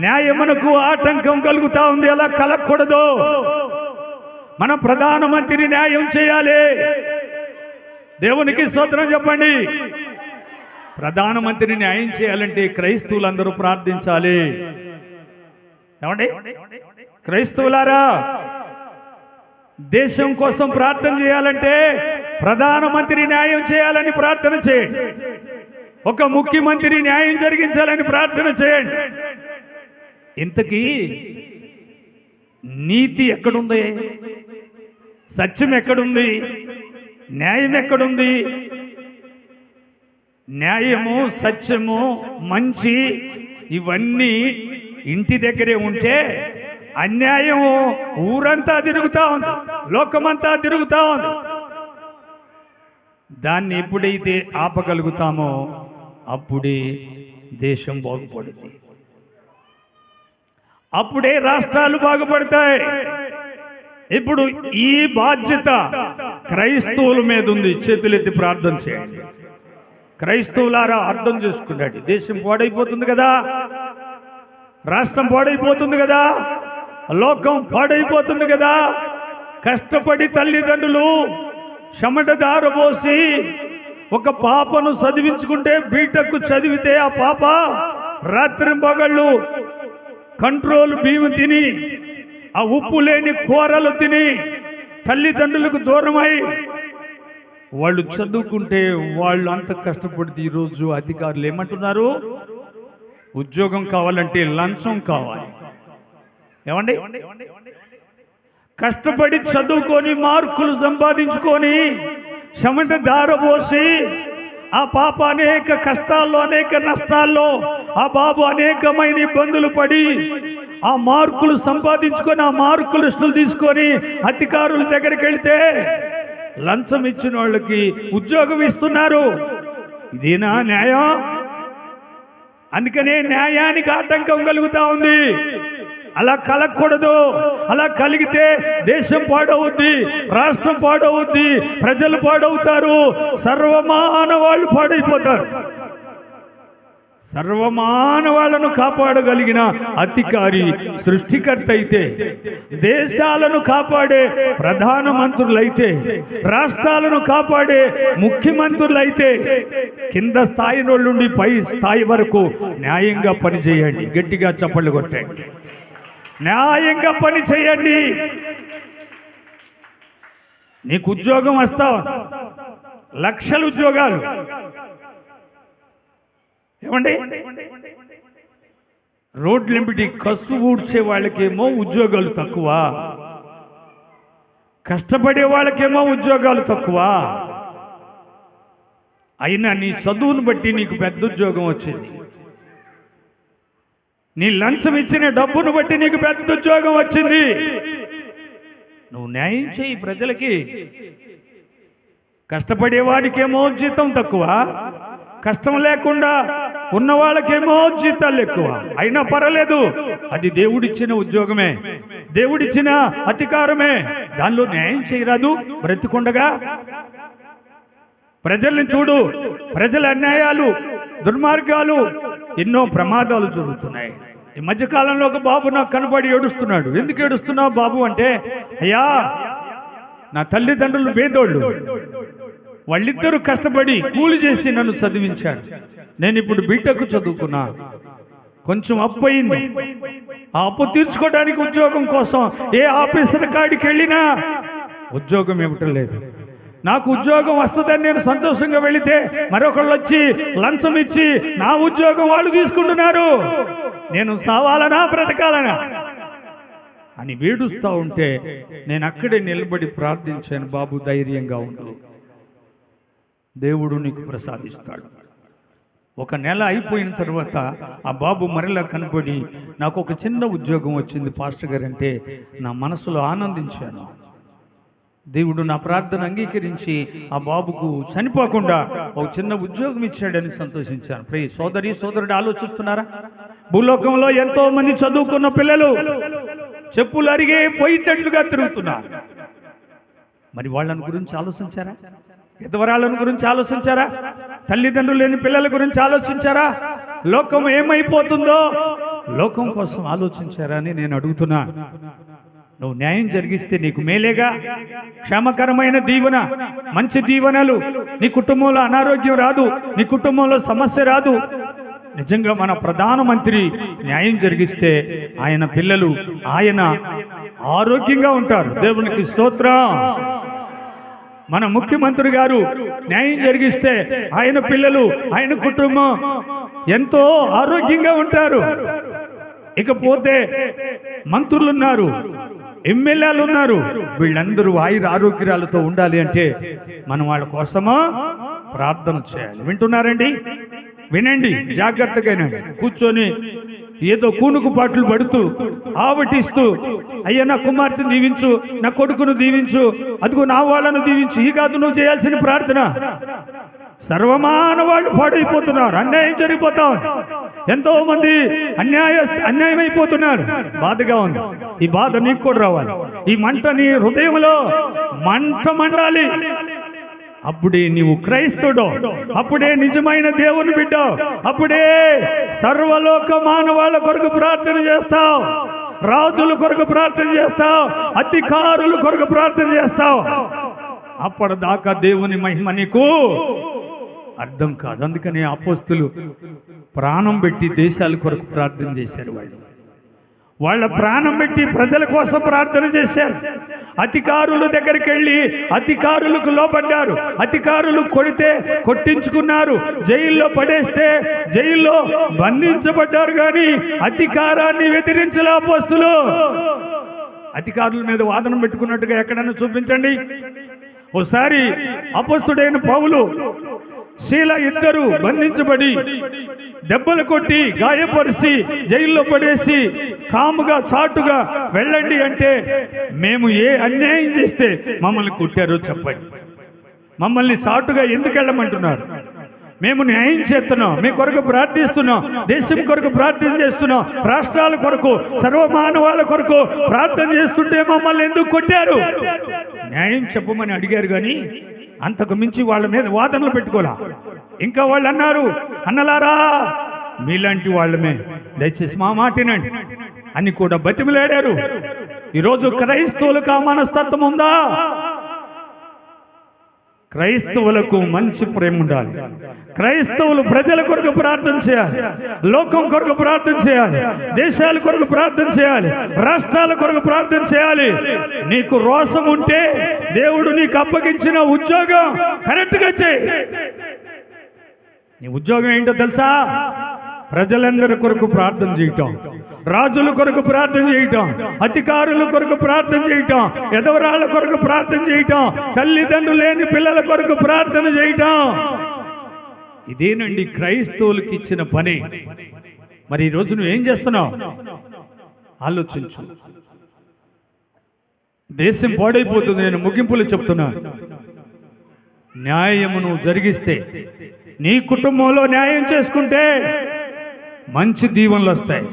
న్యాయమునకు ఆటంకం కలుగుతా ఉంది. అలా కలగకూడదు. మన ప్రధానమంత్రి న్యాయం చేయాలి. దేవునికి స్తోత్రం చెప్పండి. ప్రధానమంత్రిని న్యాయం చేయాలంటే క్రైస్తవులందరూ ప్రార్థించాలి. ఏమండి క్రైస్తవులారా, దేశం కోసం ప్రార్థన చేయాలంటే ప్రధానమంత్రి న్యాయం చేయాలని ప్రార్థన చేయండి. ఒక ముఖ్యమంత్రి న్యాయం జరిగించాలని ప్రార్థన చేయండి. ఇంతకీ నీతి ఎక్కడుంది? సత్యం ఎక్కడుంది? న్యాయం ఎక్కడుంది? న్యాయము, సత్యము, మంచి ఇవన్నీ ఇంటి దగ్గరే ఉంటే అన్యాయము ఊరంతా తిరుగుతూ ఉంది, లోకమంతా తిరుగుతూ ఉంది. దాన్ని ఎప్పుడైతే ఆపగలుగుతామో అప్పుడే దేశం బాగుపడుతుంది, అప్పుడే రాష్ట్రాలు బాగుపడతాయి. ఇప్పుడు ఈ బాధ్యత క్రైస్తవుల మీద ఉంది. చేతులెత్తి ప్రార్థన చేయండి. క్రైస్తవులారా అర్థం చేసుకున్నాడు, దేశం పాడైపోతుంది కదా, రాష్ట్రం పాడైపోతుంది కదా, లోకం పాడైపోతుంది కదా. కష్టపడి తల్లిదండ్రులు చెమట దారబోసి ఒక పాపను చదివించుకుంటే, బీటెక్ చదివితే ఆ పాప రాత్రి పగళ్ళు కంట్రోల్ బియ్యం తిని, ఆ ఉప్పు లేని కూరలు తిని తల్లిదండ్రులకు దూరమై వాళ్ళు చదువుకుంటే వాళ్ళు అంత కష్టపడితే ఈరోజు అధికారులు ఏమంటున్నారు? ఉద్యోగం కావాలంటే లంచం కావాలి. ఏమండి, కష్టపడి చదువుకొని మార్కులు సంపాదించుకొని చెమట దారబోసి ఆ పాప అనేక కష్టాల్లో, అనేక నష్టాల్లో, ఆ బాబు అనేకమైన ఇబ్బందులు పడి ఆ మార్కులు సంపాదించుకొని ఆ మార్కులు లిస్టులు తీసుకొని అధికారుల దగ్గరికి వెళితే లంచం ఇచ్చిన వాళ్ళకి ఉద్యోగం ఇస్తున్నారు. ఇదేనా న్యాయం? అందుకనే న్యాయానికి ఆటంకం కలుగుతా ఉంది. అలా కలగకూడదు. అలా కలిగితే దేశం పాడవుద్ది, రాష్ట్రం పాడవుద్ది, ప్రజలు పాడవుతారు, సర్వమానవాళ్ళు పాడైపోతారు. సర్వమానవాళ్లను కాపాడగలిగిన అధికారి సృష్టికర్త అయితే, దేశాలను కాపాడే ప్రధానమంత్రులైతే, రాష్ట్రాలను కాపాడే ముఖ్యమంత్రులైతే, కింద స్థాయి నుండి పై స్థాయి వరకు న్యాయంగా పనిచేయండి. గట్టిగా చప్పట్లు కొట్టండి. న్యాయంగా పని చేయండి. నీకు ఉద్యోగం వస్తావు, లక్షల ఉద్యోగాలు. ఏమండి, రోడ్లెంబడి కసు ఊడ్చే వాళ్ళకేమో ఉద్యోగాలు తక్కువ, కష్టపడే వాళ్ళకేమో ఉద్యోగాలు తక్కువ. అయినా నీ చదువును బట్టి నీకు పెద్ద ఉద్యోగం వచ్చింది, నీ లంచం ఇచ్చిన డబ్బును బట్టి నీకు పెద్ద ఉద్యోగం వచ్చింది. నువ్వు న్యాయం చేయి ప్రజలకి. కష్టపడేవాడికేమో జీతం తక్కువ, కష్టం లేకుండా ఉన్న వాళ్ళకేమో జీతాలు ఎక్కువ. అయినా పర్వాలేదు, అది దేవుడిచ్చిన ఉద్యోగమే, దేవుడిచ్చిన అధికారమే. దానిలో న్యాయం చేయరాదు బ్రతికుండగా? ప్రజల్ని చూడు, ప్రజల అన్యాయాలు, దుర్మార్గాలు, ఎన్నో ప్రమాదాలు జరుగుతున్నాయి. ఈ మధ్యకాలంలో ఒక బాబు నాకు కనబడి ఏడుస్తున్నాడు. ఎందుకు ఏడుస్తున్నావు బాబు అంటే, అయ్యా నా తల్లిదండ్రులు పేదోళ్ళు, వాళ్ళిద్దరూ కష్టపడి కూలి చేసి నన్ను చదివించాడు. నేను ఇప్పుడు బీటెక్ చదువుకున్నా, కొంచెం అప్పు అయింది. ఆ అప్పు తీర్చుకోవడానికి ఉద్యోగం కోసం ఏ ఆఫీసర్ కాడికి వెళ్ళినా ఉద్యోగం ఇవ్వటం లేదు. నాకు ఉద్యోగం వస్తుందని నేను సంతోషంగా వెళితే మరొకళ్ళు వచ్చి లంచం ఇచ్చి నా ఉద్యోగం వాళ్ళు తీసుకుంటున్నారు. నేను సావాలనా బ్రతకాలనా అని వేడుస్తూ ఉంటే నేను అక్కడే నిలబడి ప్రార్థించాను, బాబు ధైర్యంగా ఉండు, దేవుడు నీకు ప్రసాదిస్తాడు. ఒక నెల అయిపోయిన తర్వాత ఆ బాబు మరలా కనబడి నాకు ఒక చిన్న ఉద్యోగం వచ్చింది పాస్టర్ గారు అంటే నా మనసులో ఆనందించాను. దేవుడు నా ప్రార్థన అంగీకరించి ఆ బాబుకు చనిపోకుండా ఒక చిన్న ఉద్యోగం ఇచ్చాడని సంతోషించాను. ప్రియ సోదరి సోదరుడు ఆలోచిస్తున్నారా? భూలోకంలో ఎంతో మంది చదువుకున్న పిల్లలు చెప్పులు అరిగే పోయేటట్లుగా తిరుగుతున్నారు. మరి వాళ్ళని గురించి ఆలోచించారా? విధవరాళ్ళని గురించి ఆలోచించారా? తల్లిదండ్రులు లేని పిల్లల గురించి ఆలోచించారా? లోకం ఏమైపోతుందో లోకం కోసం ఆలోచించారా అని నేను అడుగుతున్నా. నువ్వు న్యాయం జరిగిస్తే నీకు మేలేగా. క్షేమకరమైన దీవెన, మంచి దీవెనలు. నీ కుటుంబంలో అనారోగ్యం రాదు, నీ కుటుంబంలో సమస్య రాదు, నిజంగా మన ప్రధానమంత్రి న్యాయం జరిగిస్తే ఆయన పిల్లలు ఆయన ఆరోగ్యంగా ఉంటారు. దేవునికి స్తోత్రం. మన ముఖ్యమంత్రి గారు న్యాయం జరిగిస్తే ఆయన పిల్లలు ఆయన కుటుంబం ఎంతో ఆరోగ్యంగా ఉంటారు. ఇకపోతే మంత్రులు ఉన్నారు, ఎమ్మెల్యేలు ఉన్నారు, వీళ్ళందరూ ఆరోగ్యాలతో ఉండాలి అంటే మనం వాళ్ళ కోసమా ప్రార్థన చేయాలి. వింటున్నారండి? వినండి జాగ్రత్తగా. కూర్చొని ఏదో కూనుకు పాటలు పడుతూ ఆవటిస్తూ, అయ్యా నా కుమార్తెను దీవించు, నా కొడుకును దీవించు, అదిగో నా వాళ్ళను దీవించు, ఈ కాదు నువ్వు చేయాల్సిన ప్రార్థన. సర్వమాన వాళ్ళు పాడైపోతున్నారు, అన్యాయం జరిగిపోతాం, ఎంతో మంది అన్యాయం అయిపోతున్నారు. బాధగా ఉంది. ఈ బాధ నీకు కూడా రావాలి. ఈ మంట నీ హృదయంలో మంట మండాలి. అప్పుడే నీవు క్రైస్తవుడు, అప్పుడే నిజమైన దేవుని బిడ్డ, అప్పుడే సర్వలోక మానవాళ్ళ కొరకు ప్రార్థన చేస్తావు, రాజుల కొరకు ప్రార్థన చేస్తావు, అధికారుల కొరకు ప్రార్థన చేస్తావు. అప్పటిదాకా దేవుని మహిమ నీకు అర్థం కాదు. అందుకని అపోస్తులు ప్రాణం పెట్టి దేశాల కొరకు ప్రార్థన చేశారు. వాళ్ళ ప్రాణం పెట్టి ప్రజల కోసం ప్రార్థన చేశారు. అధికారుల దగ్గరికి వెళ్ళి అధికారులకు లోబడ్డారు. అధికారులు కొడితే కొట్టించుకున్నారు, జైల్లో పడేస్తే జైల్లో బంధించబడ్డారు. కానీ అధికారాన్ని వ్యతిరేకించలే అపోస్తులు. అధికారుల మీద వాదన పెట్టుకున్నట్టుగా ఎక్కడైనా చూపించండి. ఓసారి అపోస్తుడైన పౌలు, శీల ఇద్దరు బంధించబడి దెబ్బలు కొట్టి గాయపరిచి జైల్లో పడేసి కాముగా చాటుగా వెళ్ళండి అంటే, మేము ఏ అన్యాయం చేస్తే మమ్మల్ని కొట్టారో చెప్పండి, మమ్మల్ని చాటుగా ఎందుకు వెళ్ళమంటున్నారు? మేము న్యాయం చేస్తున్నాం, మీ కొరకు ప్రార్థిస్తున్నాం, దేశం కొరకు ప్రార్థన చేస్తున్నాం, రాష్ట్రాల కొరకు సర్వమానవాళ్ళ కొరకు ప్రార్థన చేస్తుంటే మమ్మల్ని ఎందుకు కొట్టారు? న్యాయం చెప్పమని అడిగారు. కానీ అంతకు మించి వాళ్ళ మీద వాదనలు పెట్టుకోలే. ఇంకా వాళ్ళు అన్నారు, అన్నలారా మీలాంటి వాళ్ళమే, దయచేసి మా మాటినండి అని కూడా బతిమిలాడారు. ఈరోజు క్రైస్తవులకు ఆ మనస్తత్వం ఉందా? క్రైస్తవులకు మంచి ప్రేమ ఉండాలి. క్రైస్తవులు ప్రజల కొరకు ప్రార్థన చేయాలి, లోకం కొరకు ప్రార్థన చేయాలి, దేశాల కొరకు ప్రార్థన చేయాలి, రాష్ట్రాల కొరకు ప్రార్థన చేయాలి. నీకు రోషం ఉంటే దేవుడు నీకు అప్పగించిన ఉద్యోగం కరెక్ట్గా చేయి. నీ ఉద్యోగం ఏంటో తెలుసా? ప్రజలందరి కొరకు ప్రార్థన చేయటం, రాజుల కొరకు ప్రార్థన చేయటం, అధికారుల కొరకు ప్రార్థన చేయటం, ఎదవరాళ్ళ కొరకు ప్రార్థన చేయటం, తల్లిదండ్రులు లేని పిల్లల కొరకు ప్రార్థన చేయటం. ఇదేనండి క్రైస్తవులకు ఇచ్చిన పని. మరి ఈ రోజు నువ్వు ఏం చేస్తున్నావు? ఆలోచించు. దేశం పాడైపోతుంది. నేను ముగింపులు చెప్తున్నాను. న్యాయమును జరిగిస్తే, నీ కుటుంబంలో న్యాయం చేసుకుంటే మంచి దీవెనలు వస్తాయి.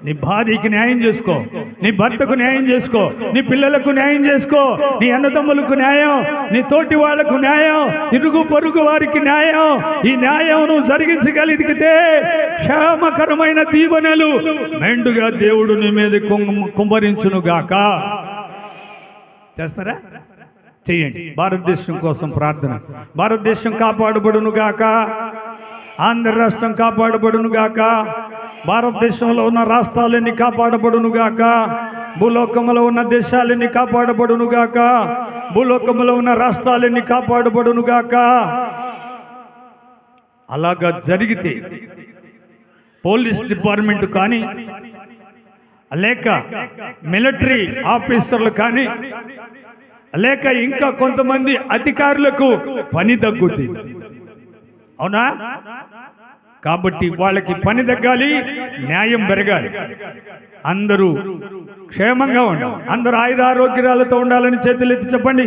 నీ భార్యకి న్యాయం చేసుకో, నీ భర్తకు న్యాయం చేసుకో, నీ పిల్లలకు న్యాయం చేసుకో, నీ అన్నదమ్ములకు న్యాయం, నీ తోటి వాళ్లకు న్యాయం, ఇరుగు పొరుగు వారికి న్యాయం. ఈ న్యాయం నువ్వు జరిగించగలిగితే క్షేమకరమైన దీవెనలు మెండుగా దేవుడు నీ మీద కుమ్మరించునుగాక. చేస్తారా? చెయ్యండి. భారతదేశం కోసం ప్రార్థన. భారతదేశం కాపాడబడునుగాక, ఆంధ్ర రాష్ట్రం కాపాడబడునుగాక, భారతదేశంలో ఉన్న రాష్ట్రాలన్నీ కాపాడబడునుగాక, భూలోకంలో ఉన్న దేశాలన్నీ కాపాడబడునుగాక, భూలోకంలో ఉన్న రాష్ట్రాలన్నీ కాపాడబడునుగాక. అలాగా జరిగితే పోలీస్ డిపార్ట్మెంట్ కానీ, లేక మిలిటరీ ఆఫీసర్లు కానీ, లేక ఇంకా కొంతమంది అధికారులకు పని తగ్గుతుంది. అవునా? కాబట్టి వాళ్ళకి పని తగ్గాలి, న్యాయం పెరగాలి, అందరూ క్షేమంగా ఉండాలి, అందరూ ఆయురారోగ్యాలతో ఉండాలని చేతులెత్తి చెప్పండి.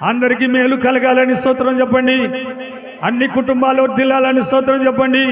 అందరికీ మేలు కలగాలని స్తోత్రం చెప్పండి. అన్ని కుటుంబాలు వర్ధిల్లాలని స్తోత్రం చెప్పండి.